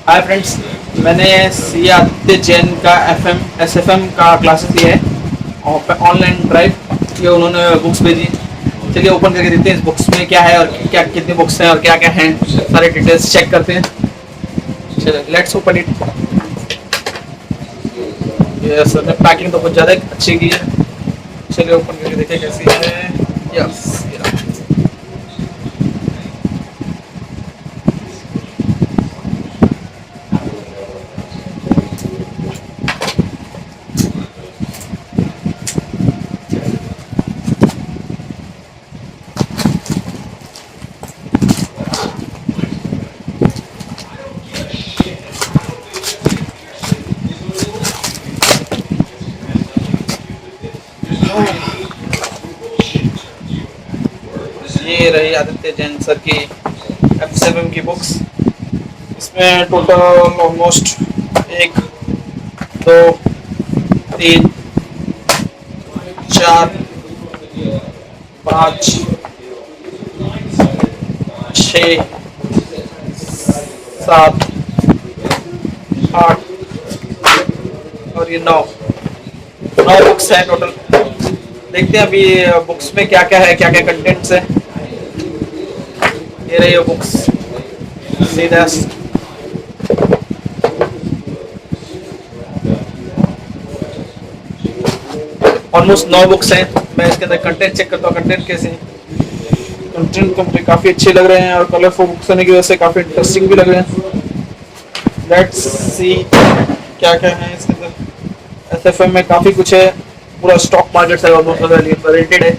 Hi friends, मैंने सी आदित्य जैन का SFM का क्लासेस लिया है और ऑनलाइन ड्राइव ये उन्होंने बुक्स भेजी। चलिए ओपन करके देखते हैं इस बुक्स में क्या है और क्या कितनी बुक्स हैं और क्या क्या हैं, सारे डिटेल्स चेक करते हैं। चलिए लेट्स ओपन इट। ये असल में पैकिंग तो बहुत ज़्यादा अच्छी की है। चलिए ओपन करके देखिए कैसी है। यस, ये रही आदित्य जैन सर की FSCM की बुक्स। इसमें टोटल ऑलमोस्ट 1 2 3 4 5 6 7 8 और ये 9 बुक्स हैं टोटल। देखते हैं अभी बुक्स में क्या क्या है, क्या क्या कंटेंट्स है। ये रही बुक्स सीधा ऑलमोस्ट 9 बुक्स हैं। मैं इसके अंदर कंटेंट चेक करता हूँ, कंटेंट कैसे हैं। कंटेंट तो मुझे काफ़ी अच्छे लग रहे हैं और कलरफुल बुक्स होने की वजह से काफ़ी इंटरेस्टिंग भी लग रहे हैं। लेट्स सी क्या क्या है इसके अंदर। एसएफएम में काफ़ी कुछ है, पूरा स्टॉक मार्केट से रिलेटेड है।